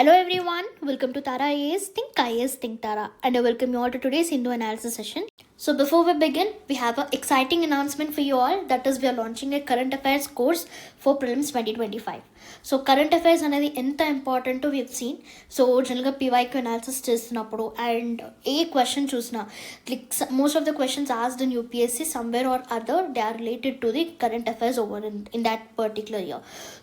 Hello everyone, welcome to Tara IAS Think Tara, and I welcome you all to today's Hindu analysis session. So before we begin, we have an exciting announcement for you all, that is we are launching a current affairs course for prelims 2025. So current affairs అనేది ఎంత important we have seen. So జనరల్గా PYQ analysis చేస్తున్నప్పుడు and A question చూసినా most of the questions asked in UPSC somewhere or other they are related to the current affairs over in that particular year.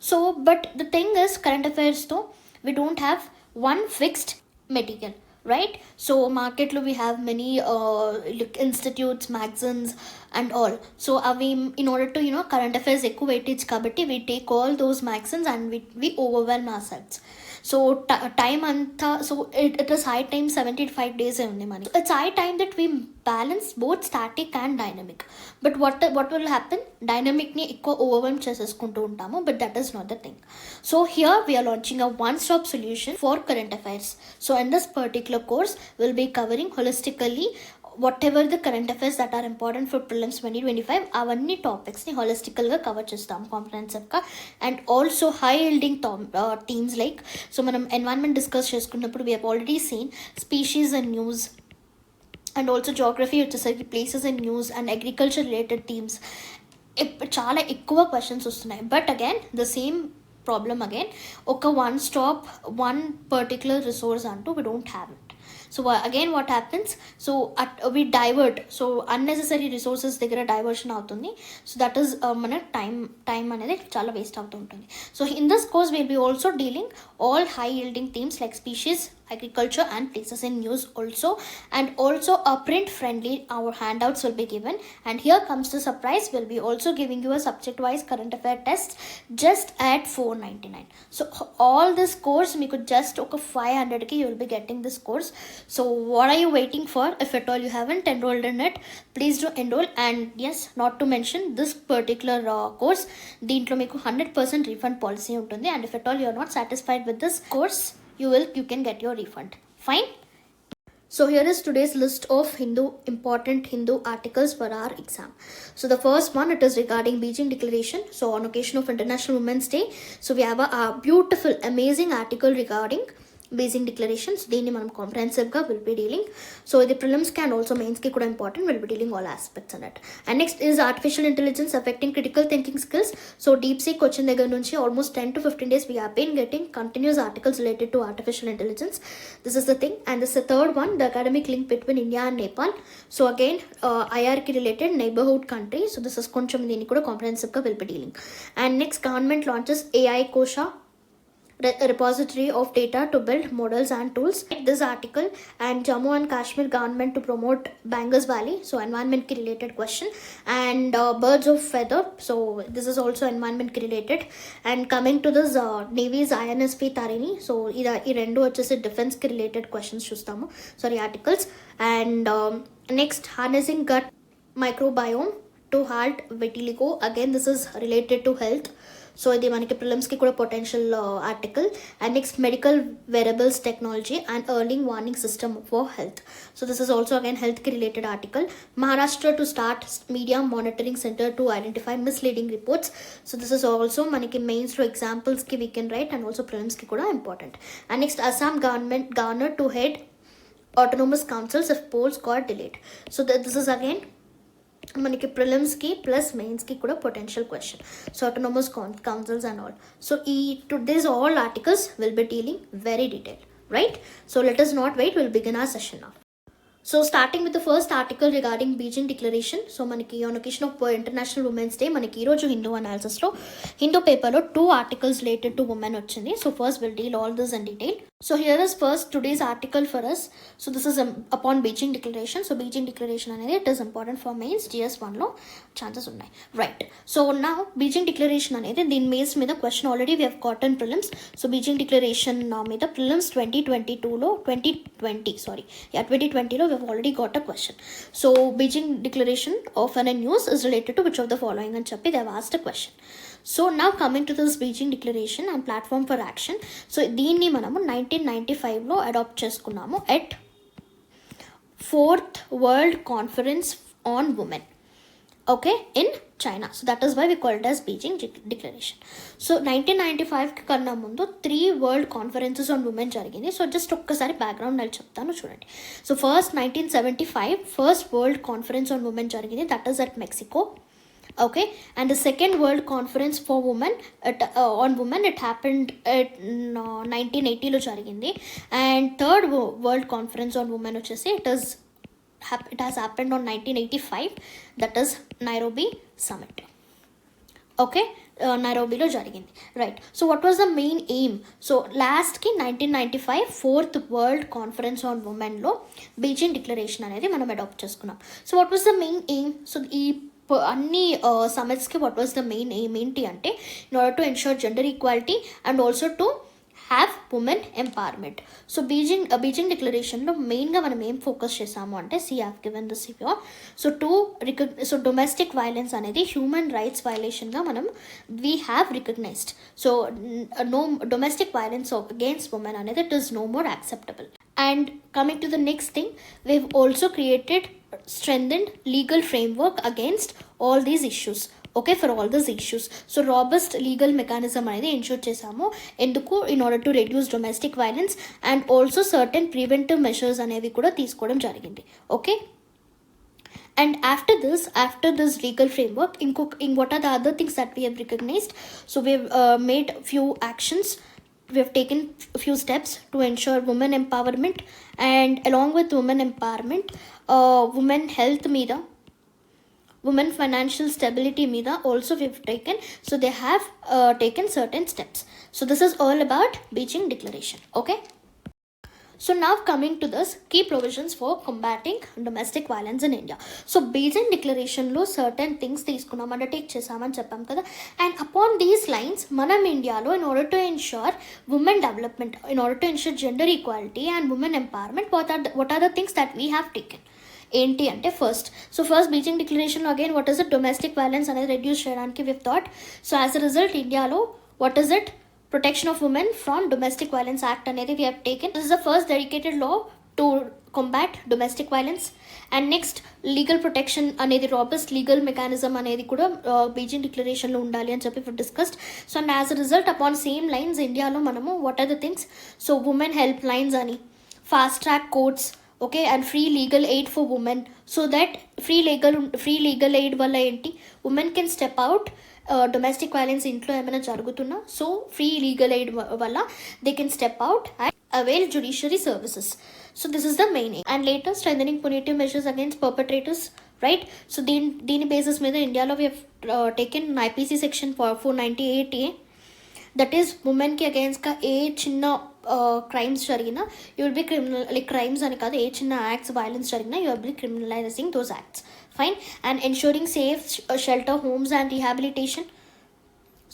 So but the thing is current affairs though we don't have one fixed material, right? So market lo we have many institutes, magazines and all. So we in order to current affairs ఎక్కువ weightage kabatti we take all those magazines and we overwhelm ourselves. So time anta, so it is high time 75 days undi mani. It's high time that we balance both static and dynamic. But what will happen, dynamic ni ఎక్కువ overwhelm cheseskuntu untamu, but that is not the thing. So here we are launching a one stop solution for current affairs. So in this particular course we'll be covering holistically whatever the current affairs that are important for prelims 2025 avanni topics ni holistically ga cover chestam comprehensive ga. And also high yielding themes like, so manam environment discuss cheskunnappudu we have already seen species and news, and also geography వచ్చేసరికి places and news and agriculture related themes చాలా ఎక్కువ questions వస్తున్నాయి. But again the same problem again, ఒక one stop one particular resource అంటూ we don't have it. So again what happens, so we divert, so unnecessary resources దగ్గర diversion అవుతుంది. So that is మన time అనేది చాలా waste అవుతూ ఉంటుంది. So in this course will be also dealing all high yielding themes like species, agriculture and places in news also, and also a print friendly our handouts will be given. And here comes the surprise, we'll be also giving you a subject wise current affair test just at 499. So all this course we could just okay 500 you will be getting this course. So what are you waiting for? If at all you haven't enrolled in it, please do enroll. And yes, not to mention this particular course దీంట్లో మీకు 100% refund policy ఉంటుంది. And if at all you are not satisfied with this course, you can get your refund. Fine. So here is today's list of important Hindu articles for our exam. So the first one, it is regarding Beijing Declaration. So on occasion of International Women's Day, so we have a beautiful amazing article regarding Beijing Declaration. So దీన్ని మనం కాంప్రహెన్సివ్గా will be dealing. So ఇది ప్రిలిమ్స్కి and also మెయిన్స్కి కూడా important, will be dealing all aspects an it. And next is artificial intelligence affecting critical thinking skills. So deep seek వచ్చిన దగ్గర నుంచి almost 10 to 15 days we have been getting continuous articles related to artificial intelligence. This is the thing. And this is the third one, the academic link between India and Nepal. So again IRకి related neighborhood country. So this is కొంచెం దీన్ని కూడా కాంప్రహెన్సివ్గా will be dealing. And next government launches AI Kosha, repository of data to build models and tools. This article, and Jammu and Kashmir government to promote Bangas Valley, so environment ki related question. And birds of feather, so this is also environment ki related. And coming to this Navy's INSP Tarini, so ee rendu vachese defense ki related questions chustamu, sorry articles. And next, harnessing gut microbiome to halt vitiligo, again this is related to health. So ఇది మనకి ప్రిలిమ్స్కి కూడా potential article. And next medical wearables technology and early warning system for health. So this is also again హెల్త్కి related article. Maharashtra to start media monitoring centre to identify misleading reports. So this is also మనకి మెయిన్స్లో ఎగ్జాంపుల్స్కి we can write, and also ప్రిలిమ్స్కి కూడా important. And next Assam governor to head autonomous councils if polls got delayed. So this is again మనకి ప్రిలిమ్స్కి plus మెయిన్స్కి కూడా potential question. So autonomous councils and all. So today's all articles will be dealing very detailed, right? So let us not wait, we'll begin our session now. So starting with the first article regarding Beijing Declaration. So మనకి on occasion of International Women's Day మనకి ఈరోజు హిందూ అనాలిసిస్లో హిందూ పేపర్లో 2 articles related to women వచ్చింది. So first we'll deal all this in detail. So here is first today's article for us. So this is upon Beijing Declaration. So Beijing Declaration అనేది it is important for mains GS1లో chances ఉన్నాయి, right? So నా Beijing declaration అనేది దీని base మీద question already we have gotten prelims. So Beijing declaration మీద prelims 2020లో we have already got a question. So Beijing Declaration of an news is related to which of the following అని చెప్పి they have asked a question. So now coming to this Beijing Declaration and platform for action. So దీన్ని మనము 1995లో adapt చేసుకున్నాము at 4th World Conference on Women. okay, in China. So that is why we call it as Beijing Declaration. So 1995 కన్నా ముందు 3 world conferences on women జరిగింది. So just ఒక్కసారి background నేను చెప్తాను చూడండి. So first 1975 first world conference on women జరిగింది, that is at Mexico. Okay, and the second world conference for women on women, it happened at 1980 lo jarigindi. And third world conference on women vachesi it has happened on 1985, that is Nairobi summit. Okay, Nairobi lo jarigindi, right? So what was the main aim? So last ki 1995 fourth world conference on women lo Beijing declaration anedi manam adopt cheskunnam. So what was the main aim? So అన్ని సమిట్స్కి what was the main aim ఏంటి అంటే, in order to ensure gender equality and also to have women empowerment. So Beijing డిక్లరేషన్లో మెయిన్గా మనం ఏం focus చేసాము అంటే, have given this here. So domestic violence అనేది హ్యూమన్ రైట్స్ వైలేషన్గా మనం we have recognised. So no domestic violence against women అనేది it is no more acceptable. And coming to the next thing, we've also created strengthened legal framework against all these issues. Okay, for all these issues. So robust legal mechanism అనేది ensure చేసాము. ఎందుకు? in order to reduce domestic violence and also certain preventive measures అనేవి కూడా తీసుకోవడం జరిగింది. Okay, and after this legal framework, what are the other things that we have recognized? So we have made few actions. We have taken a few steps to ensure women empowerment, and along with women empowerment, women health meeda, women financial stability meeda also we've taken. So they have taken certain steps. So this is all about Beijing Declaration. Okay, so now coming to this key provisions for combating domestic violence in India. So Beijing Declaration lo certain things తీసుకున్నాం, undertake చేసామని చెప్పాం కదా. And upon these lines మనం ఇండియాలో in order to ensure women development, in order to ensure gender equality and women empowerment, what are the things that we have taken ఏంటి అంటే, first Beijing declaration again what is it, domestic violence అనేది reduce చేయడానికి we've thought. So as a result ఇండియాలో what is it, Protection of Women from Domestic Violence Act అనేది we have taken. This is the first dedicated law to combat domestic violence. And next, legal protection అనేది robust legal mechanism అనేది కూడా Beijing Declaration లో ఉండాలి అని చెప్పి discussed. So and as a result, upon same lines ఇండియాలో మనము what are the things, so women help lines అని, fast track courts, okay, and free legal aid for women, so that free legal aid వల్ల ఏంటి, women can step out. Domestic violence ఇంట్లో ఏమైనా జరుగుతున్నా, so free legal aid వల్ల they can step out and avail judiciary services. So this is the main aim. And later strengthening punitive measures against perpetrators, right? So దీని basis మీద ఇండియాలో we have taken IPC section 498A, that is ఉమెన్కి అగేన్స్ట్గా ఏ చిన్న crimes జరిగినా you will be like crimes అని కాదు, ఏ చిన్న యాక్ట్స్ వైలెన్స్ జరిగినా you will be criminalising those acts. Fine. And ensuring safe shelter homes and rehabilitation.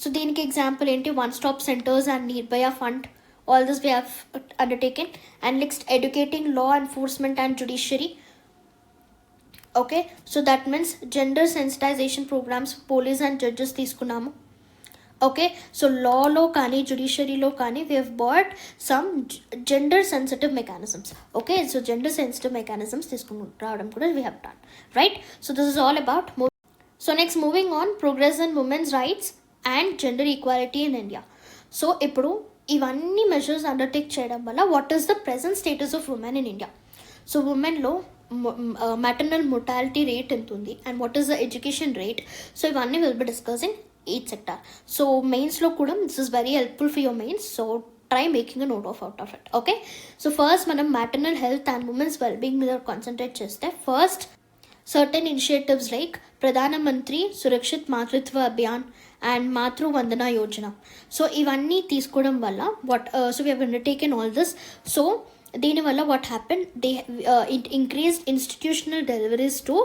So దీనికి ఎగ్జాంపుల్ ఏంటి, one stop centres and Nirbhaya fund, all this we have undertaken. And next, educating law enforcement and judiciary. Okay, so that means gender sensitization programs, police and judges తీసుకున్నాము. Okay, so లాలో కానీ జ్యుడిషియరీలో కానీ we have bought some gender sensitive mechanisms. Okay, so gender sensitive mechanisms తీసుకుని రావడం కూడా we have done, right? So this is all about. So next moving on, progress in women's rights and gender equality in India. So ఇప్పుడు ఇవన్నీ measures undertake చేయడం వల్ల what is the present status of women in India. So ఉమెన్లో maternal mortality rate ఎంత ఉంది and what is the education rate. So ఇవన్నీ will be discussing each sector. So mains lo kuda this is very helpful for your mains, so try making a note out of it. Okay, so first manam maternal health and women's well-being మీద concentrate cheste. First, certain initiatives like Pradhana Mantri Surakshit Matritva Abhiyan and Matru Vandana Yojana. So ivanni తీసుకోవడం వల్ల what so we have undertaken all this. So దీని వల్ల what happened, they it increased institutional deliveries to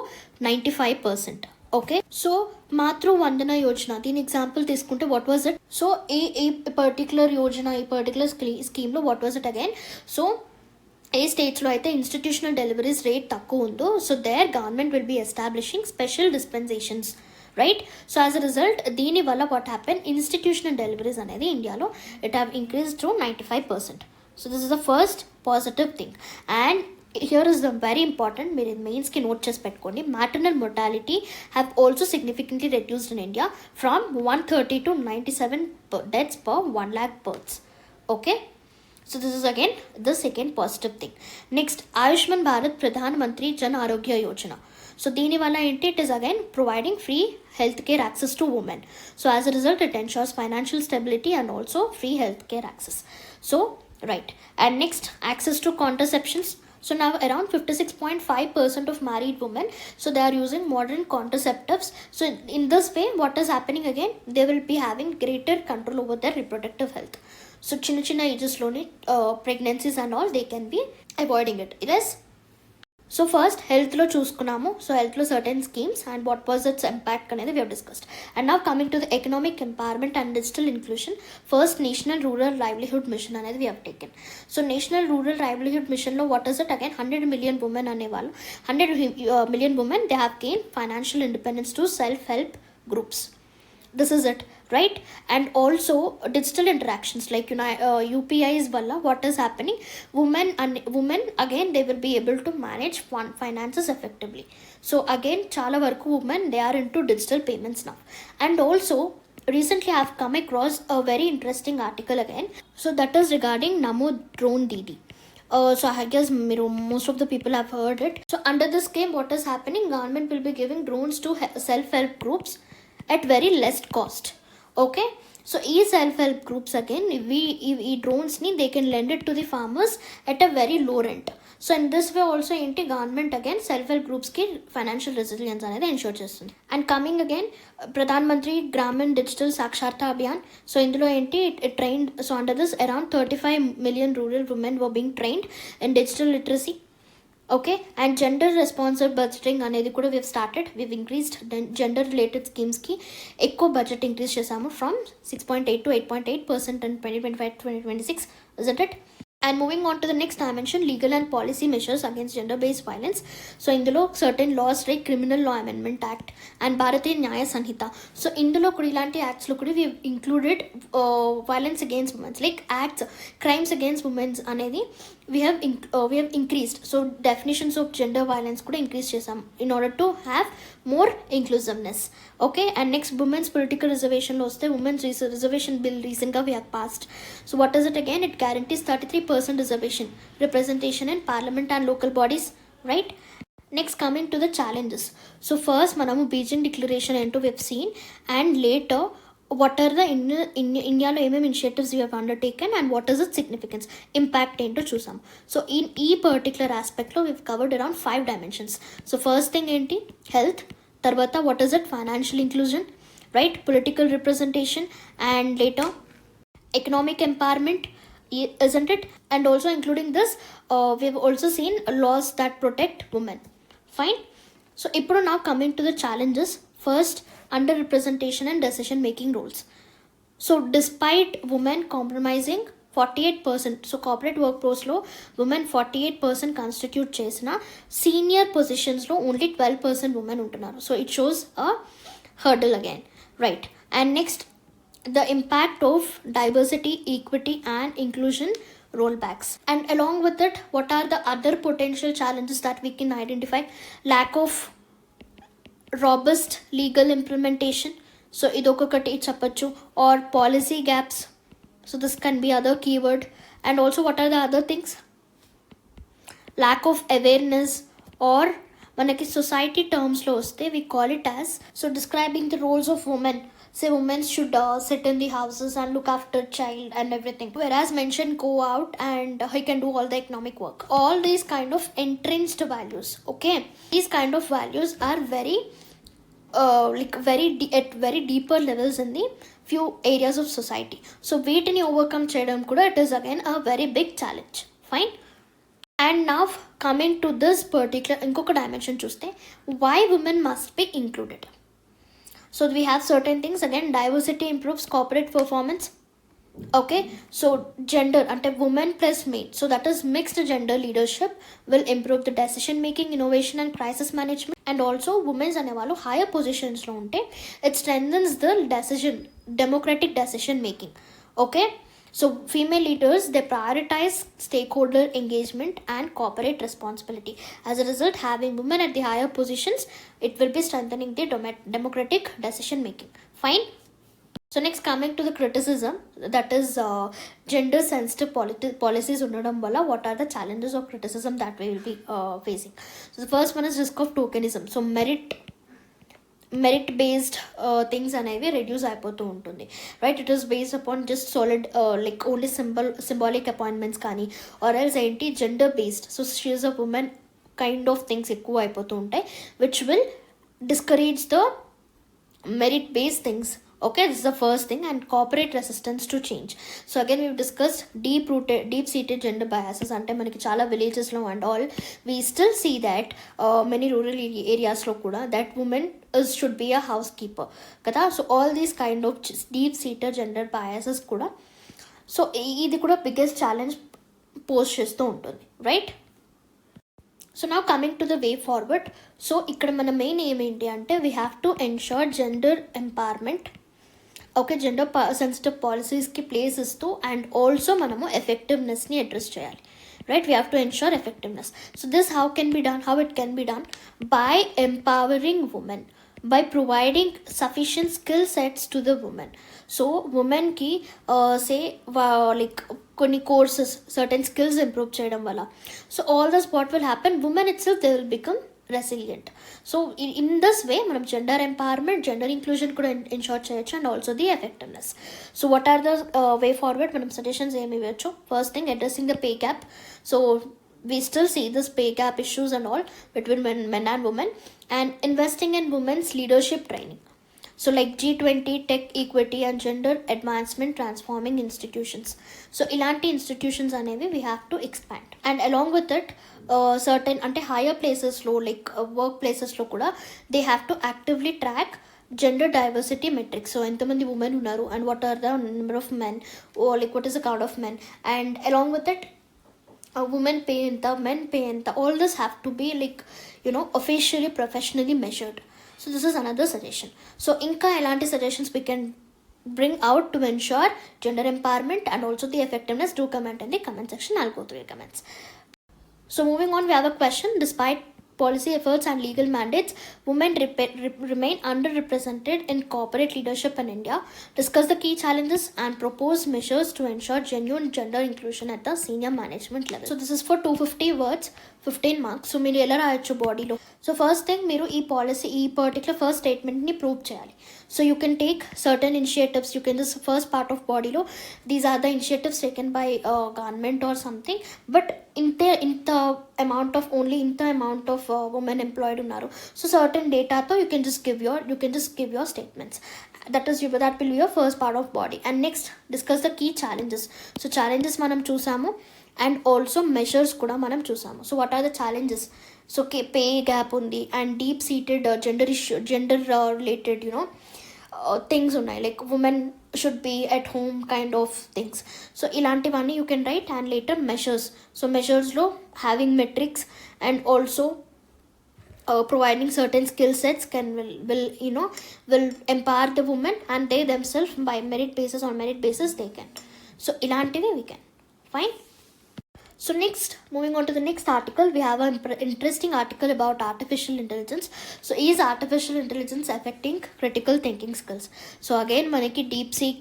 95%. Okay, so Matru Vandana Yojana దీని example తీసుకుంటే what was it. So ఈ particular Yojana, ఈ particular స్కీమ్లో what was it again. So ఏ స్టేట్స్లో అయితే ఇన్స్టిట్యూషనల్ డెలివరీస్ రేట్ తక్కువ ఉందో, so there government will be establishing special dispensations, right? So as a result దీనివల్ల వాట్ హ్యాపెన్, ఇన్స్టిట్యూషనల్ డెలివరీస్ అనేది ఇండియాలో it have increase to 95%. So this is the first positive thing. And here is the very important, మీరు మెయిన్స్కి note చేసి పెట్టుకోండి. maternal mortality have also significantly reduced in India from 130 to 97 deaths per 1 lakh births. Okay, so this is again the second positive thing. Next, Ayushman Bharat Pradhan Mantri Jan Arogya Yojana. So దీని వల్ల ఏంటి, it is again providing free healthcare access to women. So as a result, it ensures financial stability and also free healthcare access. So right, and next, access to contraceptions. So now around 56.5% of married women, so they are using modern contraceptives. So in this way, what is happening again, they will be having greater control over their reproductive health. So chinna ages lone pregnancies and all, they can be avoiding it. Yes. So first, health lo చూసుకున్నాము. So health lo certain schemes and what was its impact అనేది we have discussed. And now coming to the economic empowerment and digital inclusion, first National Rural Livelihood Mission అనేది we have taken. So National Rural Livelihood Mission లో what is it again, 100 million women అనేవాళ్ళు, 100 million women they have gained financial independence to self-help groups. This is it, right? And also digital interactions like UPIs valla what is happening, women again they will be able to manage finances effectively. So again chala varaku women they are into digital payments now. And also recently I have come across a very interesting article again, so that is regarding Namo Drone Didi. So I guess most of the people have heard it. So under this scheme, what is happening, government will be giving drones to self-help groups at very less cost. Okay, so ఈ self-help groups again, ఈ drones ni they can lend it to the farmers at a very low rent. So in this way also ఏంటి, government again self-help groups కి financial resilience అనేది ensure చేస్తుంది. And coming again, Pradhan Mantri Gramin digital సాక్షరతా Abhiyan. So ఇందులో ఏంటి, it trained, so under this around 35 million rural women were being trained in digital literacy. Okay, and gender responsive budgeting అనేది కూడా we've started. We've increased gender related schemes కి ఎక్కువ budget increase చేసాము from 6.8 to 8.8% in 2025-2026, isn't it? And moving on to the next dimension, legal and policy measures against gender-based violence. So ఇందులో certain laws like Criminal Law Amendment Act and భారతీయ న్యాయ సంహిత. So ఇందులో కూడా ఇలాంటి యాక్ట్స్లో కూడా we have included violence against women, like acts, crimes against women అనేది we have increased. So definitions of gender violence కూడా increase చేసాం in order to have more inclusiveness. Okay, and next, women's political reservation లో వస్తే women's reservation bill recently we have passed. So what is it again, it guarantees 33% representation in parliament and local bodies, right? Next, coming to the challenges. So first మనము Beijing declaration ఏంటో we have seen, and later what are the ఇండియాలో ఏమేమి initiatives you have undertaken and what is it significance, impact ఏంటో చూసాం. So ఈ particular ఆస్పెక్ట్లో we've covered around 5 dimensions. So first thing ఏంటి, health, తర్వాత what is it, financial inclusion, right, political representation, and later economic empowerment, isn't it? And also including this, we've also seen laws that protect women. Fine. So ఇప్పుడు now coming to the challenges. First, underrepresentation and decision making roles. So despite women compromising 48%, so corporate workforce లో women 48% constitute చేసిన senior positions లో only 12% women ఉంటున్నారు. So it shows a hurdle again, right? And next, the impact of diversity, equity and inclusion rollbacks. And along with it, what are the other potential challenges that we can identify? Lack of robust legal implementation, so idokokati chappachu, or policy gaps, so this can be other keyword. And also what are the other things, lack of awareness, or manaki society terms lo vaste we call it as, so describing the roles of women, say women should sit in the houses and look after child and everything, whereas men go out and he can do all the economic work. All these kind of entrenched values, okay, these kind of values are very at very deeper levels in the few areas of society. So వీటిని overcome చేయడం కూడా it is again a very big challenge. Fine. And now coming to this particular ఇంకొక dimension చూస్తే, why women must be included. So we have certain things, again diversity improves corporate performance. Okay, so gender ante women plus male, so that is mixed gender leadership will improve the decision making, innovation and crisis management. And also women ane vallu higher positions lo unte it strengthens the democratic decision making. Okay, So female leaders, they prioritize stakeholder engagement and corporate responsibility. As a result, having women at the higher positions, it will be strengthening the democratic decision making. Fine. So next, coming to the criticism, that is gender sensitive policies ఉండడం వల్ల what are the challenges of criticism that we will be facing. So the first one is risk of tokenism. So merit based things అనేవి reduce అయిపోతూ ఉంటుంది, right? It is based upon just solid like only symbolic appointments కానీ, or else ఏంటి gender based, so she is a women kind of things ఎక్కువ అయిపోతూ ఉంటాయి, which will discourage the merit based things. Okay, this is the first thing. And corporate resistance to change. So again, we've discussed deep seated gender biases ante manaki chala villages lo and all we still see that many rural areas lo kuda that women should be a housekeeper kada. So all these kind of deep seated gender biases kuda, so idi kuda biggest challenge pose chestu untundi, right? So now coming to the way forward. So ikkada mana main aim enti ante we have to ensure gender empowerment. Okay, gender sensitive పాలసీస్కి place ఇస్తూ and also మనము ఎఫెక్టివ్నెస్ని address చేయాలి, right? We have to ensure effectiveness. So this how it can be done by empowering women, by providing sufficient skill sets to the women. So womenకి say like కొన్ని courses, certain skills improve చేయడం వల్ల, so all this what will happen, women itself they will become resilient. So in this way మనం gender empowerment, gender inclusion కూడా ensure చేయొచ్చు and also the effectiveness. So what are the way forward? మనం suggestions ఏమి ఇవ్వచ్చు? First thing, addressing the pay gap. So we still see this pay gap issues and all between men and women, and investing in women's leadership training. So like G20, tech equity and gender advancement transforming institutions. So ilanti institutions అనేవి we have to expand, and along with it certain అంటే higher places లో like work places లో కూడా they have to actively track gender diversity metrics. So ఎంతమంది women ఉన్నారు and what are the number of men, or like what is the count of men, and along with it women pay enta, men pay enta, all this have to be like officially professionally measured. So this is another suggestion. So inka elanti suggestions we can bring out to ensure gender empowerment and also the effectiveness, do comment in the comment section. I'll go through your comments. So moving on, we have a question. Despite policy efforts and legal mandates, women remain underrepresented in corporate leadership in India. Discuss the key challenges and propose measures to ensure genuine gender inclusion at the senior management level. So this is for 250 words, 15 marks. So మీరు ఎలా రాయొచ్చు బాడీలో? So first thing, మీరు ఈ policy, ఈ particular first స్టేట్మెంట్ని prove చేయాలి. So you can take certain initiatives. You can, this first part of body law, these are the initiatives taken by government or something, but in the amount of women employed unnaru. So certain data tho you can just give your statements. That will be your first part of body. And next, discuss the key challenges. So challenges manam chusamu and also measures kuda manam chusamu. So what are the challenges? So pay gap undi and deep seated gender related things ఉన్నాయి, like women should be at home kind of things. So ilantivani you can write, and later measures. So measures lo having metrics and also providing certain skill sets will empower the women, and they themselves by merit basis they can. So ilantivi we can. Fine. So next, moving on to the next article, we have an interesting article about artificial intelligence. So is artificial intelligence affecting critical thinking skills? So again, manaki DeepSeek,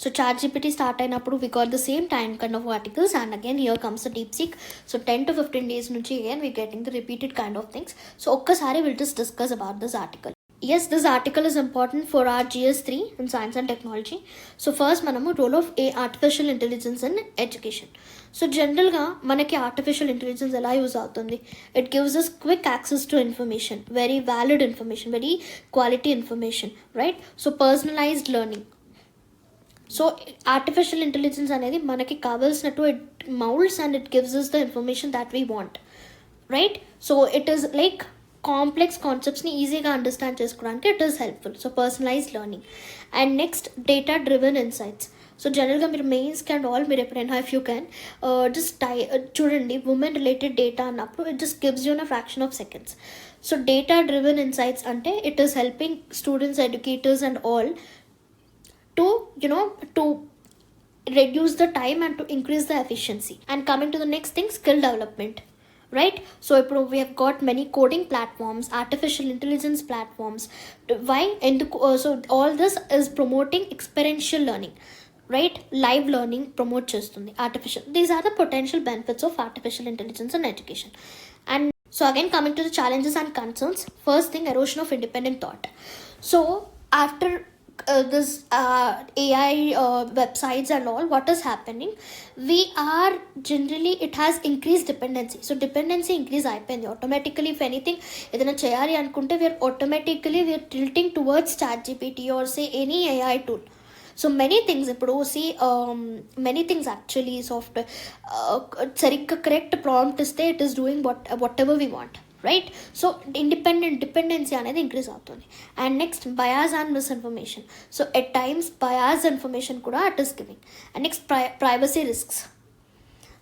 so ChatGPT start అయినప్పుడు we got the same time kind of articles, and again here comes the DeepSeek. So 10 to 15 days నుంచి again we getting the repeated kind of things. So ఒక్కసారి we'll just discuss about this article. Yes, this article is important for our GS3 in science and technology. So first manamu role of artificial intelligence in education. So generalga manaki artificial intelligence ela use avutundi, it gives us quick access to information, very valid information, very quality information, right? So personalized learning. So artificial intelligence anedi manaki kavalsinattu it molds and it gives us the information that we want, right? So it is like complex concepts ni easy ga understand chesukodaniki it is helpful. So personalized learning. And next, data driven insights. So generalga మీరు మెయిన్స్కి and all మీరు ఎప్పుడైనా if you can just చూడండి, women related data అన్నప్పుడు it just gives you in a fraction of seconds. So data driven insights అంటే it is helping students, educators and all to reduce the time and to increase the efficiency. And coming to the next thing, skill development, right? So we have got many coding platforms, artificial intelligence platforms. Why? So all this is promoting experiential learning, right? Live learning promote చేస్తుంది artificial. These are the potential benefits of artificial intelligence in education. And so again, coming to the challenges and concerns, first thing, erosion of independent thought. So after this AI websites and all, what is happening, we are generally, it has increased dependency. So dependency increase అయిపోయింది automatically. If anything ఏదైనా చేయాలి అనుకుంటే we are tilting towards ChatGPT or say any AI tool. So many things ఇప్పుడు see many things actually software సరిగ్గా correct prompt ఇస్తే it is doing whatever we want, right? So dependency అనేది increase అవుతుంది. And next, bias and misinformation. So at times bias information కూడా it is giving. And next, privacy risks.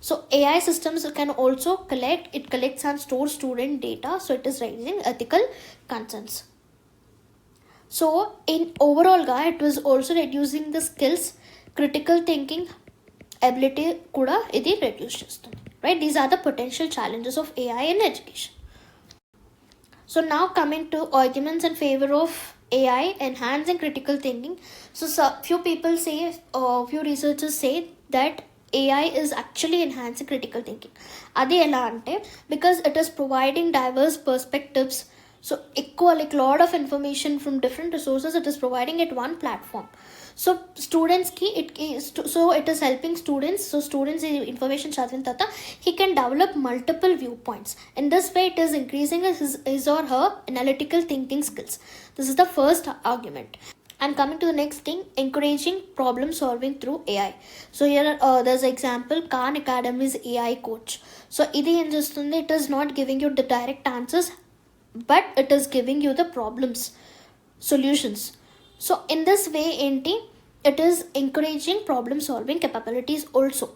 So AI systems can also collects and stores student data, so it is raising ethical concerns. So in overall ga, it was also reducing the skills, critical thinking ability kuda idi reduce chestundi, right? These are the potential challenges of AI in education. So now coming to arguments in favor of AI enhancing critical thinking. So few people say, few researchers say that AI is actually enhancing critical thinking. Adi ela ante, because it is providing diverse perspectives. So like lot of information from different resources, it is providing at one platform. So students ki it is helping students. So students information chadivina tata, he can develop multiple viewpoints. In this way, it is increasing his or her analytical thinking skills. This is the first argument. And coming to the next thing, encouraging problem solving through AI. So here there's an example, Khan Academy's AI coach. So idi em chestundi, it is not giving you the direct answers, but it is giving you the problems, solutions. So in this way, it is encouraging problem solving capabilities also.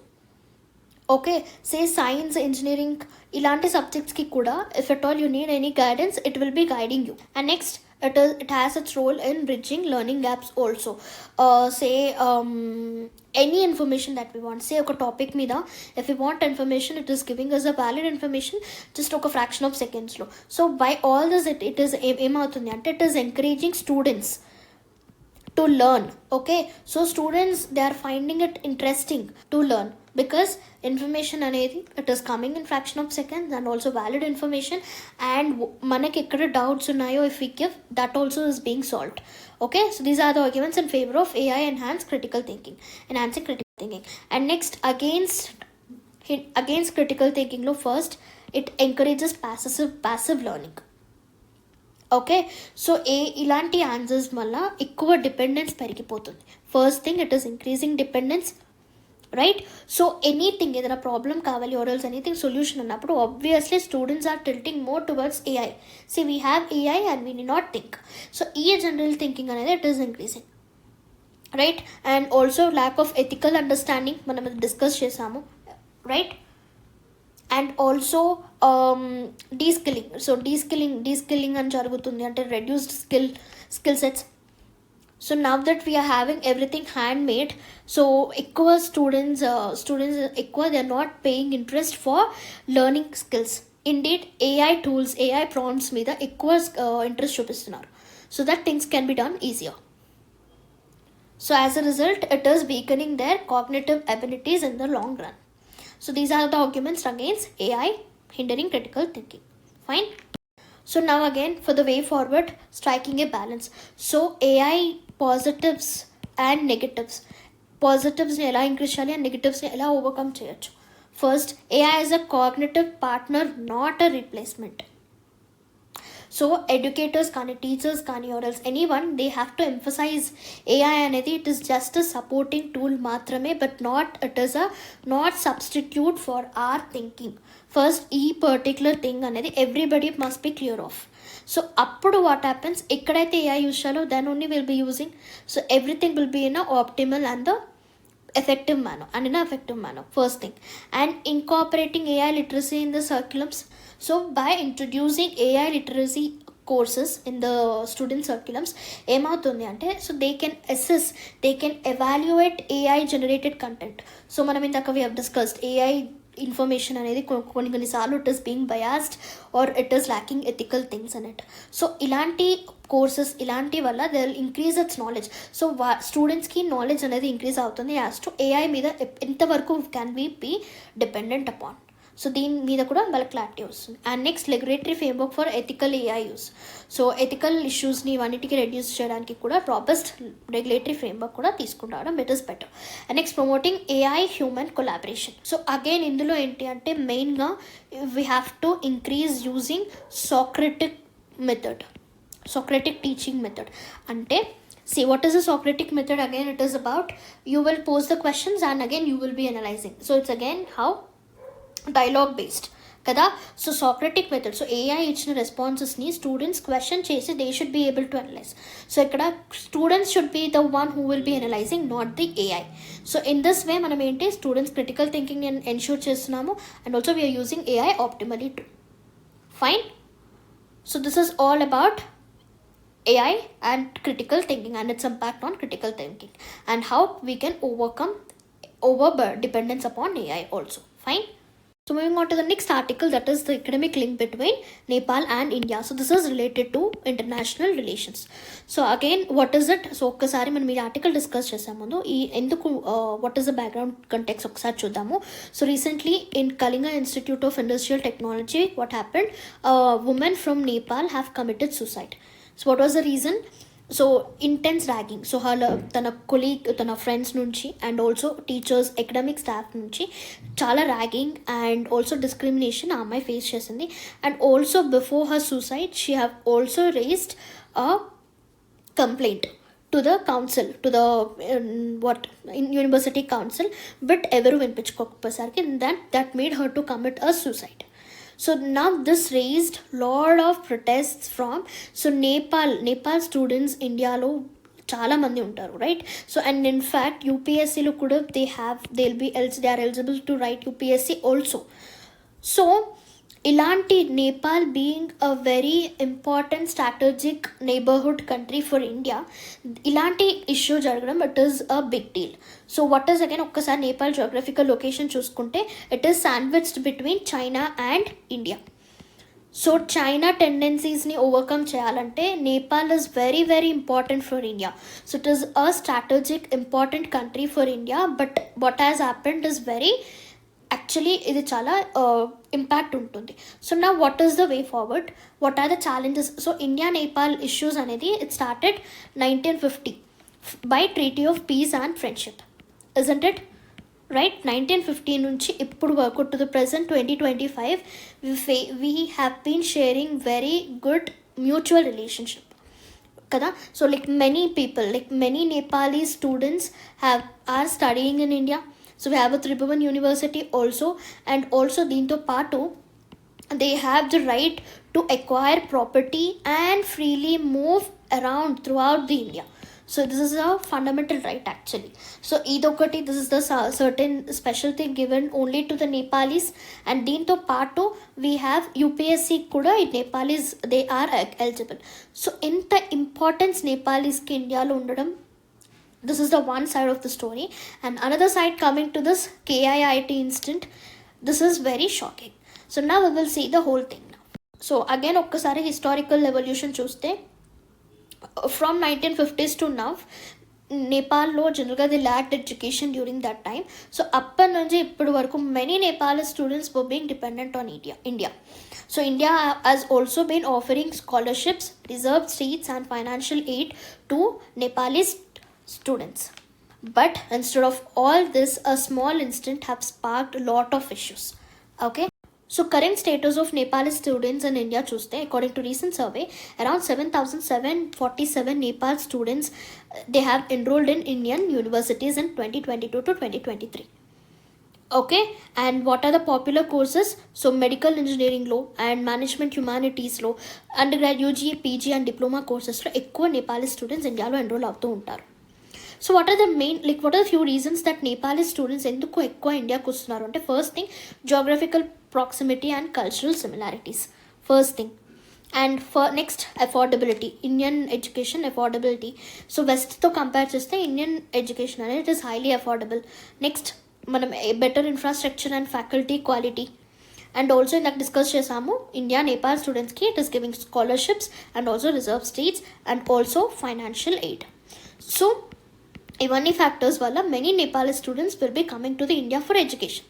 Okay, say science, engineering, ilanti subjects ki kuda, if at all you need any guidance, it will be guiding you. And next, it has its role in bridging learning gaps also. Say any information that we want, say oka topic mida, if we want information, it is giving us a valid information just oka fraction of seconds lo. So by all this, it is emautundi ante, it is encouraging students to learn. Okay, so students, they are finding it interesting to learn, because information అనేది, it is coming in fraction of seconds and also valid information. And మనకి ఎక్కడ doubts ఉన్నాయో, if we give, that also is being solved. Okay, so these are the arguments in favor of AI enhancing critical thinking. And next, against critical thinking lo, first, it encourages passive learning. Okay, so ఇలాంటి answers వల్ల ఎక్కువ dependence పెరిగిపోతుంది. First thing, it is increasing dependence, right? So anything, ఏదైనా problem కావాలి or else anything solution ఉన్నప్పుడు obviously students are tilting more towards AI. See we have AI and we need not think. So ఈ general thinking అనేది it is increasing, right? And also lack of ethical understanding మనం discuss చేసాము, right? And also deskilling. So deskilling అని జరుగుతుంది, అంటే reduced skill sets. So now that we're having everything hand made, so ఎక్కువ students ఎక్కువ they are not paying interest for learning skills. Indeed AI tools, AI prompts మీద ఎక్కువ interest చూపిస్తున్నారు, so that things can be done easier. So as a result, it is weakening their cognitive abilities in the long run. So these are the arguments against AI hindering critical thinking. Fine. So now again, for the way forward, striking a balance. So AI positives and negatives. Positives ni ela increase cheyali and negatives ni ela overcome cheyochu. First, AI is a cognitive partner, not a replacement. So educators కానీ, teachers కానీ, or else anyone, they have to emphasize AI అనేది it is just a supporting tool మాత్రమే, but it is not substitute for our thinking. First, ఈ particular thing అనేది everybody must be clear of. So అప్పుడు what happens, ఎక్కడైతే AI use చేయాలో then only will be using. So everything will be in a optimal and the effective manner, first thing. And incorporating AI literacy in the curriculums. So by introducing AI literacy courses in the student curriculums ఏమవుతుంది అంటే so they can assess, they can evaluate AI generated content. So మనం ఇందాక we have discussed AI information అనేది కొన్నిసార్లు it is being biased or it is lacking ethical things on it. So ఇలాంటి courses ఇలాంటి వల్ల they will increase its knowledge. So స్టూడెంట్స్కి knowledge అనేది increase అవుతుంది యాజ్ టు ఏఐ మీద ఎంతవరకు can we be dependent upon. So దీని మీద కూడా వాళ్ళకి క్లారిటీ వస్తుంది. And next regulatory framework for ethical AI use. So ethical ఇష్యూస్ని ఇవన్నిటికీ రెడ్యూస్ చేయడానికి కూడా రాబస్ట్ రెగ్యులేటరీ ఫ్రేమ్వర్క్ కూడా తీసుకుంటాడం it is better. And next promoting AI human collaboration. So again ఇందులో ఏంటి అంటే మెయిన్గా we have to increase using Socratic teaching method. Ante, see what is a Socratic method? Again, it is about you will pose the questions and again you will be analyzing. So it's again how dialogue based kada. So Socratic method, so AI ichina responses ni students question chesi they should be able to analyze. So ikkada students should be the one who will be analyzing, not the AI. So in this way manam enti students critical thinking ni ensure chestunnamo and also we are using AI optimally too. Fine. So this is all about AI and critical thinking and its impact on critical thinking and how we can overcome over dependence upon AI also. Fine. So moving on to the next article, that is the academic link between Nepal and India. So this is related to international relations. So again, what is it? So ఒక్కసారి మనం ఈ article discuss చేసే ముందు ఈ ఎందుకు what is the background context ఒకసారి చూద్దాము. So recently in Kalinga Institute of Industrial Technology, what happened? A woman from Nepal have committed suicide. So what was the reason? So intense ragging. So తన colleague, తన friends నుంచి and also teachers, academic staff నుంచి చాలా ragging and also discrimination ఆ అమ్మాయి face చేసింది. And also before her suicide she have also raised a complaint to the council, to the university council, but ఎవరు వినిపించుకోకపోయేసరికి that made her to commit a suicide. So now this raised lot of protests from Nepal students Indialo చాలా మంది ఉంటారు, right? So and in fact యూపీఎస్సీలో కూడా they are eligible to write UPSC also. So ఇలాంటి Nepal being a very important strategic neighbourhood country for India, ఇలాంటి issue జరగడం it is a big deal. So what is again ఒక్కసారి Nepal geographical location చూసుకుంటే it is sandwiched between China and India. So China టెండెన్సీస్ని overcome చేయాలంటే Nepal is very very important for India. So it is a strategic important country for India. But what has happened is very actually ఇది చాలా impact ఉంటుంది. So నా what is the way forward, what are the challenges? So India Nepal issues అనేది it started 1950 by treaty of peace and friendship, isn't it right? 1950 నుంచి ఇప్పుడు వరకు to the present 2025 we have been sharing very good mutual relationship కదా. So like many people, like many Nepali students are studying in India. So we have a Tribhuvan University also, and also దీంతో పాటు they have the right to acquire property and freely move around throughout the India. So this is a fundamental right actually. So idokati, this is the certain special thing given only to the Nepalis, and దీంతో పాటు we have UPSC kuda Nepalis, they are eligible. So ఇంత importance నేపాలీస్కి ఇండియాలో ఉండడం, this is the one side of the story. And another side, coming to this KIIT incident, this is very shocking. So now we will see the whole thing now. So again okkasari historical evolution chuste, from 1950s to now Nepal lo generally they lacked education during that time. So appan nunchi ippudu varaku many Nepali students were being dependent on India. So India has also been offering scholarships, reserved seats and financial aid to Nepalese students. But instead of all this, a small incident have sparked a lot of issues. Okay, so current status of Nepali students in India chuste, according to recent survey, around 7,747 Nepal students they have enrolled in Indian universities in 2022 to 2023. Okay, and what are the popular courses? So medical engineering law and management humanities law, undergrad UG, PG and diploma courses lo ekkuva Nepali students India lo enroll avtu untaru. So what are the main, like what are the few reasons that Nepali students enduku ekkuva Indiaku vastunaru ante, first thing geographical proximity and cultural similarities. First thing, and for next affordability, Indian education affordability. So వెస్ట్తో compare చేస్తే Indian education అనేది it is highly affordable. Next మనం better infrastructure and faculty quality. And also ఇందాక discuss చేసాము, India Nepal స్టూడెంట్స్కి it is giving scholarships and also reserve seats and also financial aid. So ఇవన్నీ factors వల్ల many Nepali students will be coming to the India for education,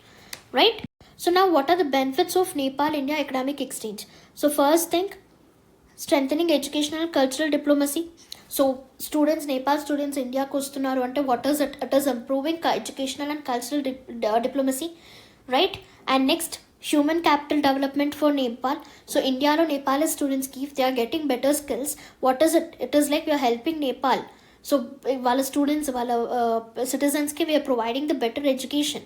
right? So now what are the benefits of Nepal-India academic exchange? So first thing, strengthening educational and cultural diplomacy. So students, Nepal students India ku vastunaru ante what is it? It is improving educational and cultural diplomacy, right? And next, human capital development for Nepal. So India lo Nepali students ki if they are getting better skills, what is it? It is like we are helping Nepal. So while students, while citizens ki we are providing the better education.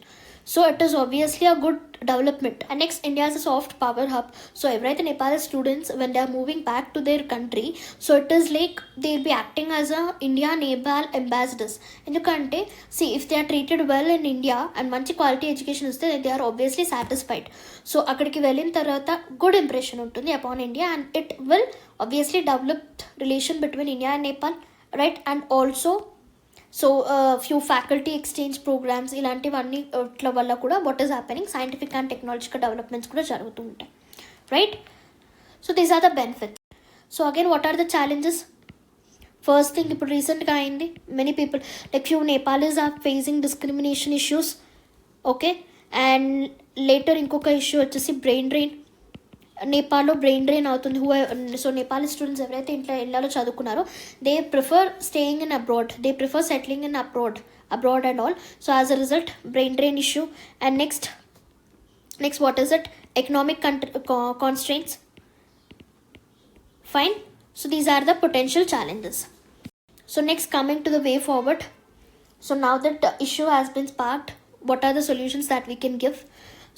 So it is obviously a good development. And next, India is a soft power hub. So every Nepali students, when they are moving back to their country, so it is like they will be acting as a India Nepal ambassadors. Endukante, see, if they are treated well in India and manchi quality education is there, they are obviously satisfied. So akkadiki velin tarvata good impression untundi upon India, and it will obviously develop relation between India and Nepal, right? And also so few faculty exchange programmes ఇలాంటివన్నీ ఇట్ల వల్ల కూడా what is happening, scientific and technological developments కూడా జరుగుతూ ఉంటాయి, right? So these are the benefits. So again what are the challenges? First thing, ఇప్పుడు రీసెంట్గా అయింది, many people like few Nepalis are facing discrimination issues, okay? And later ఇంకొక issue వచ్చేసి brain drain. నేపాల్లో brain drain అవుతుంది. సో నేపాలీ స్టూడెంట్స్ ఎవరైతే ఇండియాలో చదువుకున్నారో they prefer staying in abroad, they prefer settling in abroad and all. So as a result brain drain issue. And next what is it? Economic constraints. Fine. So these are the potential challenges. So next coming to the way forward. So now that issue has been sparked, what are the solutions that we can give?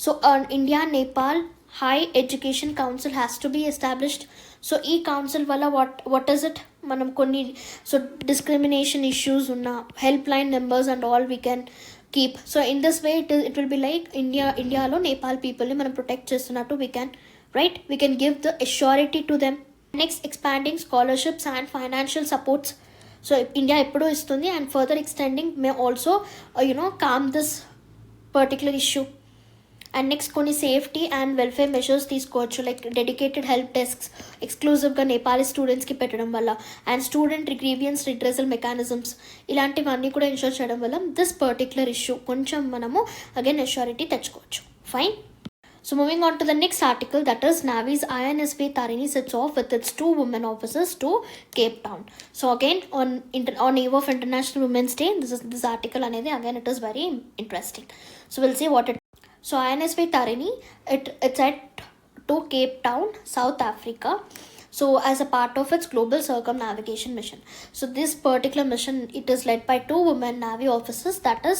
So India Nepal High Education Council has to be established. So ఈ council వల్ల what is it? మనం కొన్ని so discrimination issues ఉన్న help line numbers and all we can keep. So in this way it will be like ఇండియాలో నేపాల్ పీపుల్ని మనం protect చేస్తున్నట్టు we can, right? We can give the assurity to them. Next, expanding scholarships and financial supports. So India ఎప్పుడూ ఇస్తుంది, and further extending may also calm this particular issue. And next, కొన్ని safety and welfare measures తీసుకోవచ్చు, like dedicated help desks ఎక్స్క్లూజివ్గా నేపాలీ స్టూడెంట్స్కి పెట్టడం వల్ల, and student grievance redressal mechanisms ఇలాంటివన్నీ కూడా ఇన్షూర్ చేయడం వల్ల దిస్ పర్టికులర్ ఇష్యూ కొంచెం మనము అగైన్ అష్యూరిటీ తెచ్చుకోవచ్చు. Fine. So moving on to the next article, that is Navy's INSV Tarini sets off with its 2 women officers to Cape Town. So again on eve of International Women's Day, this article anedi again it is very interesting. So we'll see what it. So INSV Tarini, it's at to Cape Town, South Africa. So as a part of its global circumnavigation mission. So this particular mission, it is led by 2 women Navy officers, that is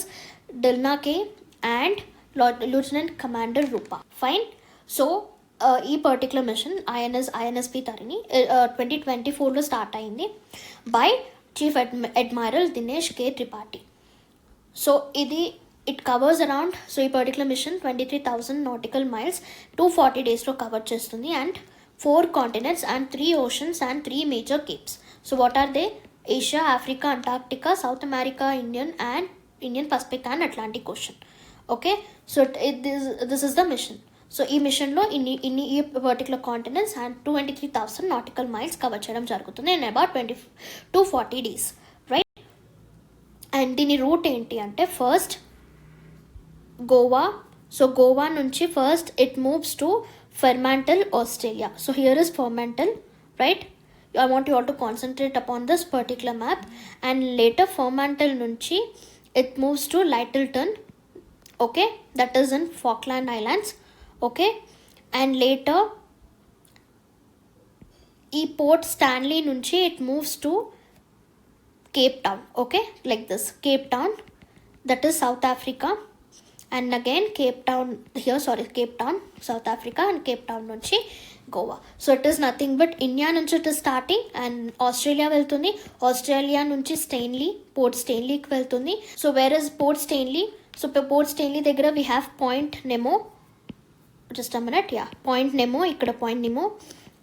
Dilna K and Lieutenant Commander Rupa. Fine. So ఈ particular mission INSP Tarini 2024లో start అయింది by chief admiral Dinesh K Tripathi. So it covers around, so ఈ particular mission 23,000 nautical miles 240 daysలో cover చేస్తుంది, and 4 continents and 3 oceans and 3 major capes. So what are they? Asia, Africa, Antarctica, South America, Indian Pacific and Atlantic Ocean. Okay, so this is the mission. So ఈ మిషన్లో ఈ particular continents and 23,000 nautical miles cover చేయడం జరుగుతుంది in about 240 days, right? And దీని రూట్ ఏంటి అంటే, first Goa. So Goa నుంచి first it moves to Fremantle, Australia. So here is Fremantle, right? I want you all to concentrate upon this particular map. And later Fremantle nunchi it moves to Lyttelton, okay, that is in Falkland Islands, okay. And later Port Stanley nunchi it moves to Cape Town, okay, like this, Cape Town, that is South Africa. And again Cape Town, South Africa, and Cape Town nunchi Goa. So it is nothing but India నుంచి it is starting and Australia వెళ్తుంది, Australia నుంచి port స్టెయిన్లీకి వెళ్తుంది. So where is port Stanley? So port Stanley దగ్గర we have point Nemo, just a minute, point Nemo, ఇక్కడ point Nemo,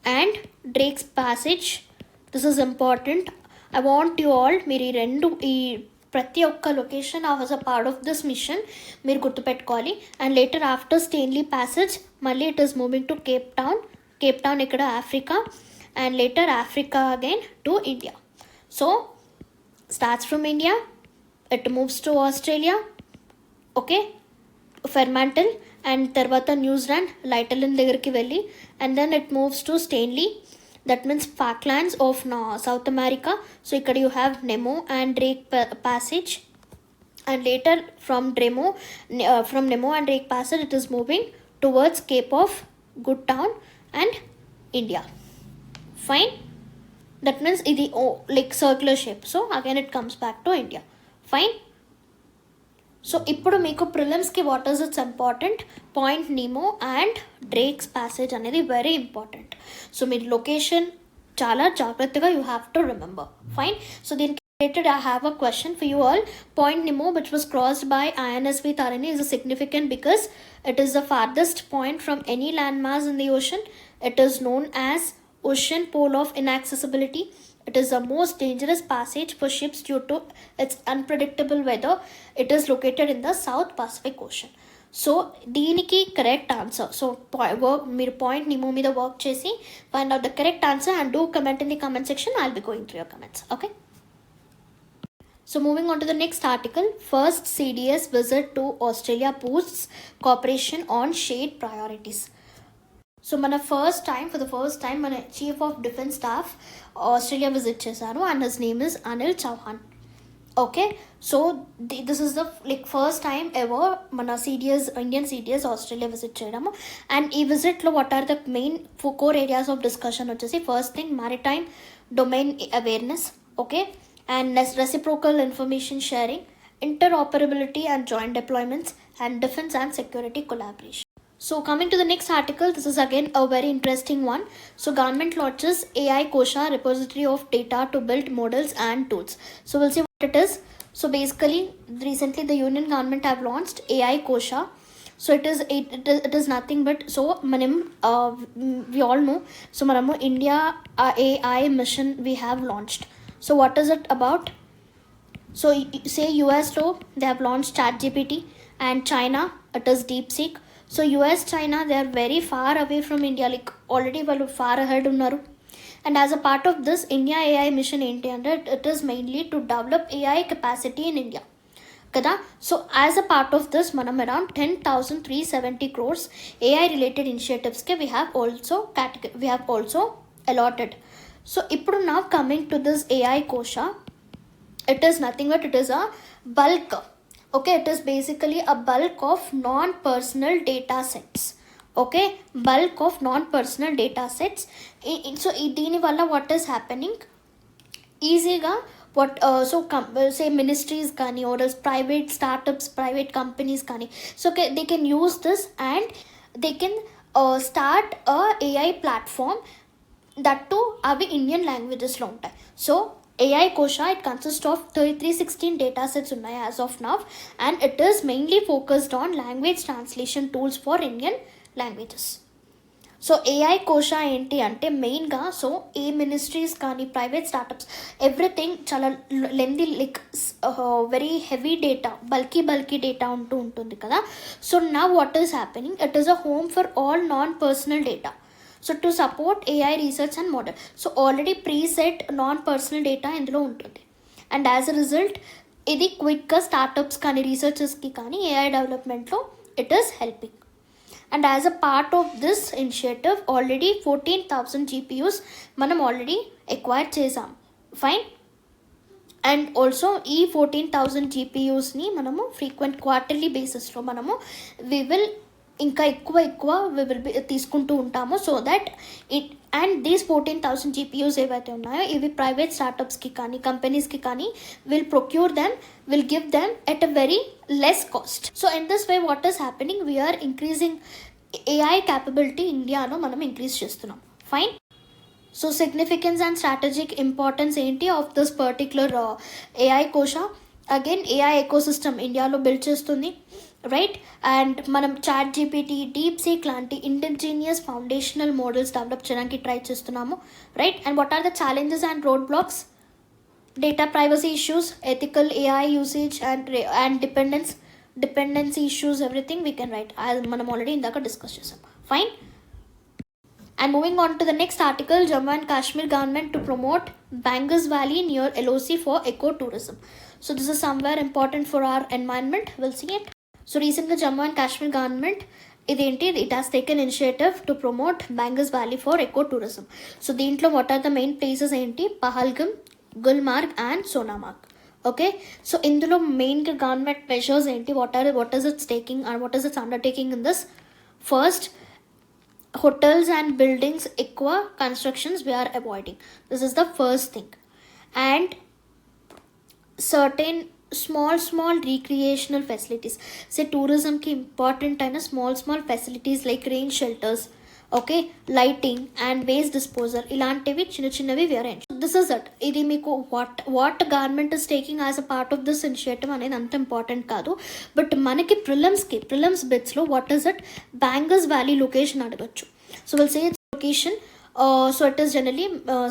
and Drake's Passage. This is important. I want you all మీరు ఈ ప్రతి ఒక్క location was a part of this mission మీరు గుర్తుపెట్టుకోవాలి. And later after Stanley passage మళ్ళీ it is moving to Cape Town ఇక్కడ Africa, and later Africa again to India. So starts from India, it moves to Australia, okay, Fremantle, and తర్వాత New Zealand Lyttelton దగ్గరికి వెళ్ళి, and then it moves to Stanley, that means Falklands of South America. So ఇక్కడ you have Nemo and Drake Passage, and later from Nemo and Drake Passage it is moving towards Cape of Good Town and India. Fine, that means ఇది like circular shape, so again it comes back to India. Fine. So ఇప్పుడు మీకు ప్రిలిమ్స్కి what is its important point Nemo and Drake's passage అనేది very important. So మీరు location చాలా జాగ్రత్తగా you have to remember. Fine. So దీనికి related I have a question for you all. Point Nemo which was crossed by INS Tarini is significant because it is the farthest point from any landmass in the ocean. It is known as ocean pole of inaccessibility. It is the most dangerous passage for ships due to its unpredictable weather. It is located in the South Pacific Ocean. So దీనికి correct answer. So మీరు point Nemo మీద work చేసి find out the correct answer and do comment in the comment section. I'll be going through your comments. Okay. So moving on to the next article. First CDS visit to Australia boosts cooperation on shared priorities. So మన for the first time మన chief of defence staff Australia visit చేశారు and his name is Anil Chauhan. Okay. So this is the first time ever మన Indian CDS Australia visit చేయడము. And ఈ విజిట్లో what are the main core areas of discussion వచ్చేసి first thing maritime domain awareness, okay, and reciprocal information sharing, interoperability and joint deployments, and defense and security collaboration. So coming to the next article, this is again a very interesting one. So government launches AI Kosha repository of data to build models and tools. So we'll see what it is. So basically recently the union government have launched AI Kosha. So it is nothing but, so manam we all know, so manamu India AI mission we have launched. So what is it about? So say US lo they have launched ChatGPT, and China it is DeepSeek. So US, China, they are very far away from India, like already వాళ్ళు far ahead ఉన్నారు. And as a part of this India AI mission ఏంటి అంటే it is mainly to develop AI capacity in India కదా. So as a part of this మనం around 10,370 crores AI related initiatives we have also allotted. So ఇప్పుడు now coming to this AI Kosha, it is nothing but it is a bulk. Okay, it is basically a bulk of non-personal data sets. Okay, bulk of non-personal data sets. So దీని వల్ల what is happening ఈజీగా say ministries కానీ or else private startups, private companies కానీ, so they can use this and they can start a AI platform that too అవి Indian లాంగ్వేజెస్లో ఉంటాయి. So AI Kosha, it consists of 316 datasets ఉన్నాయి as of now, and it is mainly focused on language translation tools for Indian languages. So AI Kosha ఏంటి అంటే మెయిన్గా so ఏ ministries కానీ private startups everything చాలా lengthy very heavy data bulky data ఉంటుంది కదా. So నా what is happening, it is a home for all non personal data. So to support AI research and model, so already preset non personal data ఇందులో ఉంటుంది. And as a result ఇది క్విక్గా startups కానీ రీసెర్చర్స్కి కానీ AI డెవలప్మెంట్లో it is helping. And as a part of this initiative already 14,000 GPUs మనం already acquire చేసాం. Fine. And also ఈ 14,000 GPUsని మనము ఫ్రీక్వెంట్ క్వార్టర్లీ బేసిస్లో మనము వి విల్ ఇంకా ఎక్కువ వి విల్ బి తీసుకుంటూ ఉంటాము. So that and these 14,000 GPUs ఏవైతే ఉన్నాయో ఇవి ప్రైవేట్ స్టార్టప్స్కి కానీ కంపెనీస్కి కానీ will procure them, will give them at a very less cost. So in this way what is happening, we are increasing AI capability ఇండియాలో మనం ఇంక్రీజ్ చేస్తున్నాం. Fine. So significance and strategic importance ఏంటి of this particular AI Kosha, again AI ecosystem ఇండియాలో build చేస్తుంది. Right. And మనం ChatGPT, DeepSeek లాంటి indigenous foundational models develop చేయడానికి try చేస్తున్నాము, right. And what are the challenges and road blocks? Data privacy issues, ethical AI usage and dependency issues, everything we can right, మనం already ఇందాక discuss చేసాం. Fine. And moving on to the next article, Jammu and Kashmir government to promote Bangus Valley near LOC for ecotourism. So this is somewhere important for our environment. We'll see it. So recently Jammu and Kashmir government, it has taken initiative to promote Bangus Valley for ecotourism. So deentlo what are the main places enti? Pahalgam, Gulmarg and Sonmarg. Okay, so indulo main government measures enti? What is it taking or what is its undertaking in this? First, hotels and buildings aqua constructions we are avoiding. This is the first thing. And certain small recreational facilities, say tourism ki important aina small facilities like rain shelters, okay, lighting and waste disposal, ilantivi chinnavi we are in. This is it. Idi meeku what government is taking as a part of this initiative anedi anta important kaadu, but manaki prelims bits lo what is it? Bangus Valley location adagachu. So we'll say its location. So it is generally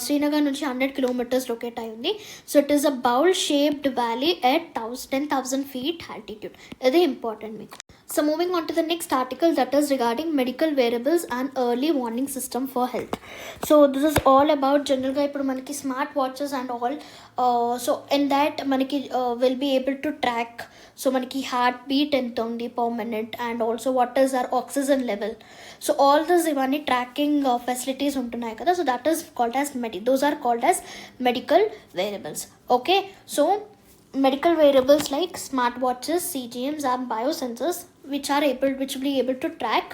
Srinagar nunchi 100 kilometers locate ayi undi. So it is a bowl shaped valley at 10,000 feet altitude. Adi important meeku. So moving on to the next article, that is regarding medical wearables and early warning system for health. So this is all about general ga ippudu manaki smart watches and all. So in that manaki will be able to track, so manaki heart beat ఎంత ఉంది per minute and also what is our oxygen level. So all this ivanni tracking facilities untunayi kada. So that is called as those are called as medical wearables. Okay, so medical wearables like smartwatches, CGMs and biosensors which will be able to track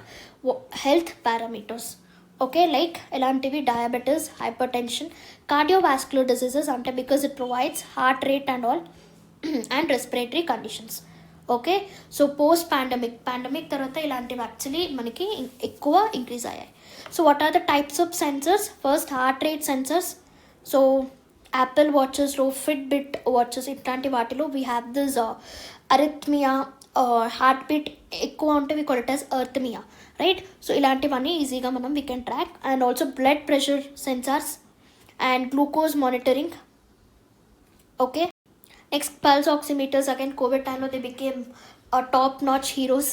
health parameters. Okay, like elantivi diabetes, hypertension, cardiovascular diseases ante because it provides heart rate and all and respiratory conditions. Okay, so post pandemic tarvata ilantivi actually maniki ఎక్కువ increase అయ్యాయి. So what are the types of sensors? First, heart rate sensors. So Apple watches లో Fitbit watches ఇట్లాంటి వాటిలో we have this arrhythmia, heart beat ఎక్కువ ఉంటే we call it as arrhythmia, right? So ఇలాంటివన్నీ ఈజీగా మనం we can track. And also blood pressure sensors and glucose monitoring. Okay, next pulse oximeters, again COVID time lo they became top notch heroes,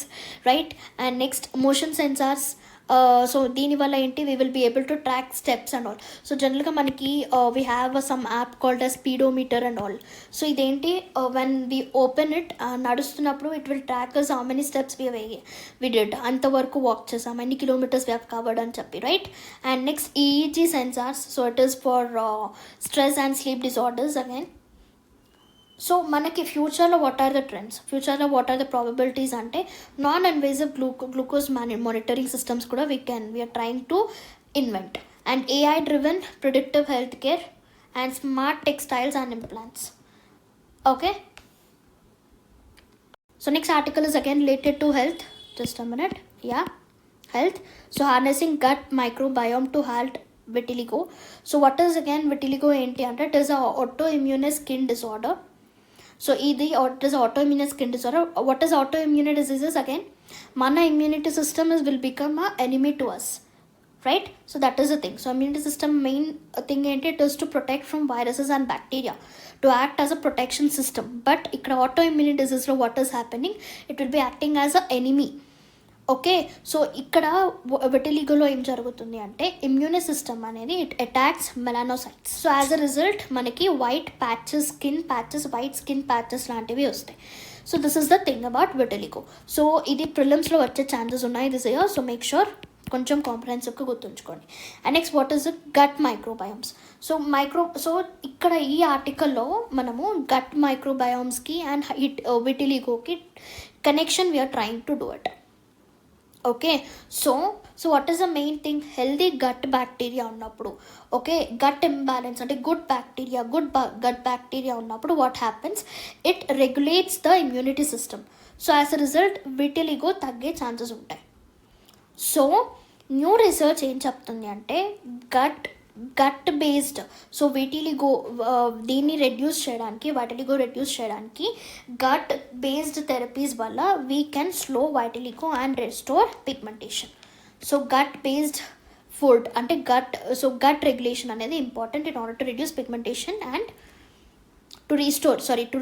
right? And next motion sensors. So దీని వల్ల ఏంటి, we will be able to track steps and all. So జనరల్గా మనకి we have some app called as speedometer and all. So ఇదేంటి, when we open it, నడుస్తున్నప్పుడు it will track us how many steps we did, అంతవరకు walk చేసాం, ఎన్ని kilometres we have covered అని చెప్పి, right? And next EEG sensors. So it is for stress and sleep disorders again. So మనకి ఫ్యూచర్లో what are the trends, ఫ్యూచర్లో what are the probabilities అంటే non invasive glucose monitoring systems కూడా we are trying to invent. And AI driven predictive health care and smart textiles and implants. Okay, so next article is again related to health. Just a minute. Yeah, health. So harnessing gut microbiome to halt vitiligo. So what is again vitiligo enti ante, it is a autoimmune skin disorder. So it is autoimmune skin disorder. What is autoimmune diseases? Again, mana immunity system will become a enemy to us, right? So that is the thing. So immunity system main thing enti, it is to protect from viruses and bacteria, to act as a protection system. But ikkada autoimmune disease lo what is happening, it will be acting as a enemy. Okay, so ఇక్కడ విటిలిగోలో ఏం జరుగుతుంది అంటే immune system అనేది it attacks melanocytes. So as a result మనకి white skin patches లాంటివి వస్తాయి. So this is the thing about vitiligo. So ఇది ప్రిలిమ్స్లో వచ్చే ఛాన్సెస్ ఉన్నాయి this year. So make sure కొంచెం కాంప్రహెన్సివ్గా గుర్తుంచుకోండి. And next what is gut microbiomes. So ఇక్కడ ఈ ఆర్టికల్లో మనము గట్ మైక్రోబయోమ్స్కి అండ్ విటిలిగోకి connection we are trying to do it. Okay, so what is the main thing, healthy gut bacteria ఉన్నప్పుడు, ఓకే, గట్ ఇంబ్యాలెన్స్ అంటే గుడ్ గట్ బ్యాక్టీరియా ఉన్నప్పుడు what happens, it regulates the immunity system. So as a result vitiligo తగ్గే ఛాన్సెస్ ఉంటాయి. So new research ఏం చెప్తుంది అంటే gut gut based, so vitiligo దీన్ని రెడ్యూస్ చేయడానికి, వైటిలిగో రెడ్యూస్ చేయడానికి గట్ బేస్డ్ థెరపీస్ వల్ల we can slow vitiligo and restore pigmentation. So gut based food అంటే గట్ రెగ్యులేషన్ అనేది important in order to reduce pigmentation and to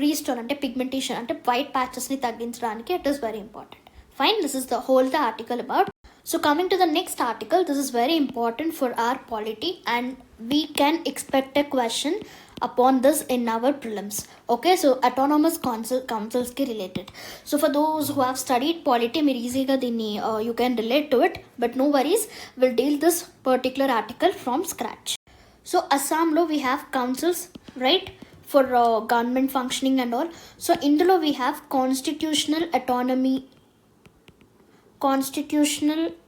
restore అంటే pigmentation అంటే white ప్యాచెస్ని తగ్గించడానికి it is very important. Fine, this is the article about. So coming to the next article, this is very important for our polity and we can expect a question upon this in our prelims. Okay, so autonomous councils ki related. So for those who have studied polity, meer easy ga dini you can relate to it, but no worries, we'll deal this particular article from scratch. So Assam lo we have councils, right, for government functioning and all. So indulo we have constitutional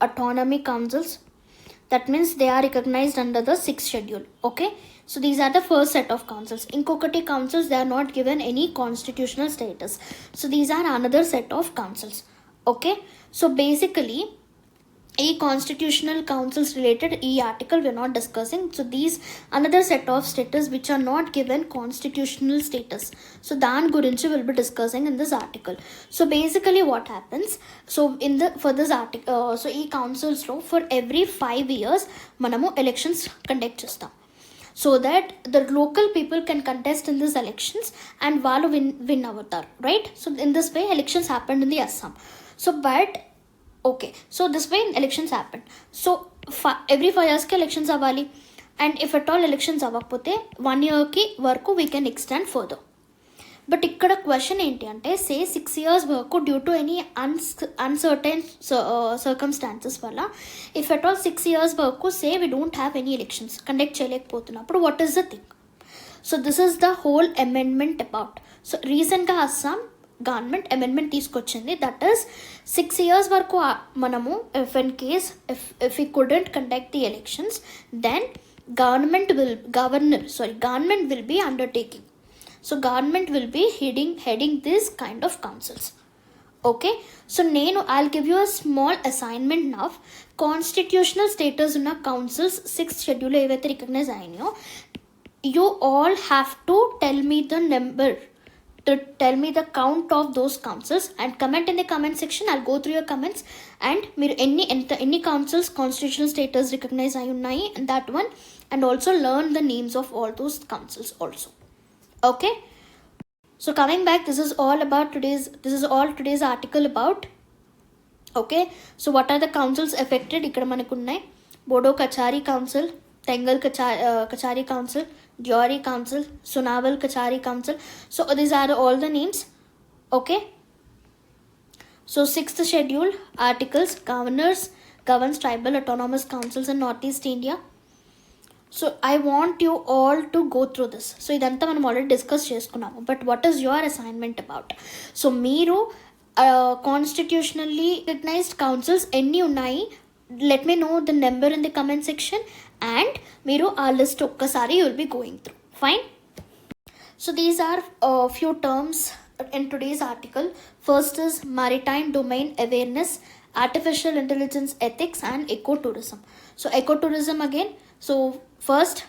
autonomy councils. That means they are recognized under the 6th schedule. Okay, so these are the first set of councils. Inkokati councils, they are not given any constitutional status, so these are another set of councils. Okay, so basically ఈ constitutional councils related ఈ article we're not discussing. So these another set of status which are not given constitutional status, so దాని గురించి will be discussing in this article. So basically what happens, so for this article, so ఈ కౌన్సిల్స్లో for every 5 years మనము elections conduct చేస్తాం, so that the local people can contest in this elections and వాళ్ళు win అవుతారు, right. So in this way elections happened in the Assam. So but okay, so this way elections happen. So every 5 years ki elections avali, and if at all elections avakpote 1 year ki varaku we can extend further. But ikkada question enti ante say 6 years varaku due to any uncertain circumstances valla, if at all 6 years varaku say we don't have any elections conduct cheyalekpotunnappudu, what is the thing? So this is the whole amendment about. So recent ga Assam government amendment తీసుకొచ్చింది, that is 6 years వరకు మనము if in case if you couldn't conduct the elections then government will be undertaking. So government will be heading this kind of councils. Okay, so నేను I'll give you a small assignment now. Constitutional status ఉన్న councils 6th schedule ఏవైతే recognise అయినాయో, you all have to tell me the number, to tell me the count of those councils and comment in the comment section. I'll go through your comments and మీరు ఎన్ని councils constitutional status recognize అయి ఉన్నాయి and that one, and also learn the names of all those councils also. Okay, so coming back, this is all today's article about. Okay, so what are the councils affected? ఇక్కడ మనకు ఉన్నాయి Bodo Kachari council, Tengal Kachari council, Diori Council, Sunawal Kachari Council. So these are all the names. Okay, so 6th schedule articles, governors governs tribal autonomous councils in Northeast India. So I want you all to go through this. So idantha manam already discuss cheskunnam, but what is your assignment about? So meeru constitutionally recognized councils enni unnai, let me know the number in the comment section and మీరు ఆ list ఒక్కసారి you will be going through. Fine. So these are a few terms in today's article. First is maritime domain awareness, artificial intelligence ethics and ecotourism. So ecotourism again, so first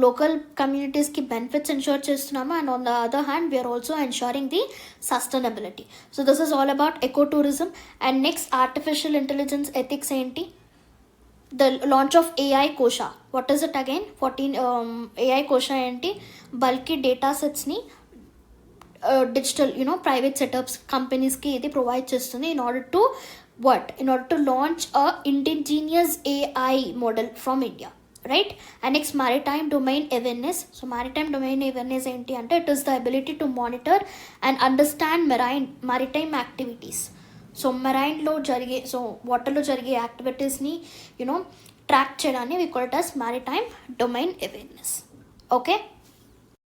local communities ki benefits ensure చేస్తున్నాము, and on the other hand we are also ensuring the sustainability. So this is all about ecotourism. And next, artificial intelligence ethics enti, the launch of AI Kosha. What is it again? 14 AI Kosha enti bulky data sets ni digital private setups companies ki idi provide chestundi in order to launch a indigenous AI model from India, right? And next, maritime domain awareness. So maritime domain awareness enti ante it is the ability to monitor and understand maritime activities. So మెరైన్లో జరిగే, so వాటర్లో జరిగే యాక్టివిటీస్ని track చేయడాన్ని we call it as maritime domain awareness. Okay,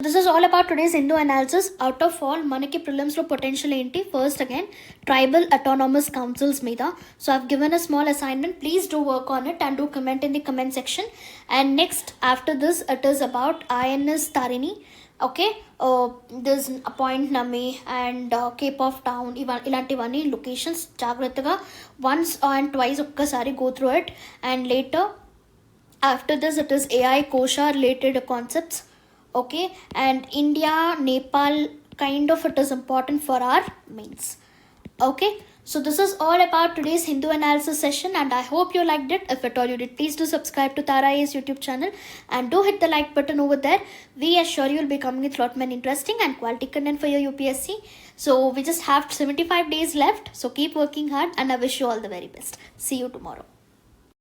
this is all about today's Indo analysis. Out of all మనకి ప్రిలిమ్స్లో potential ఏంటి? First again tribal autonomous councils మీద. So I've given a small assignment, please do work on it and do comment in the comment section. And next after this it is about INS Tarini. Okay, this Point Nami and Cape of Town, ఇలాంటివన్నీ locations జాగ్రత్తగా once and twice ఒక్కసారి go through it, and later After this, it is AI kosha related concepts. Okay, and India, Nepal, kind of it is important for our mains. Okay, so this is all about today's Hindu analysis session, and I hope you liked it. If at all you did, please do subscribe to Tara IAS YouTube channel and do hit the like button over there. We assure you will be coming with a lot more interesting and quality content for your UPSC. So we just have 75 days left, so keep working hard, and I wish you all the very best. See you tomorrow.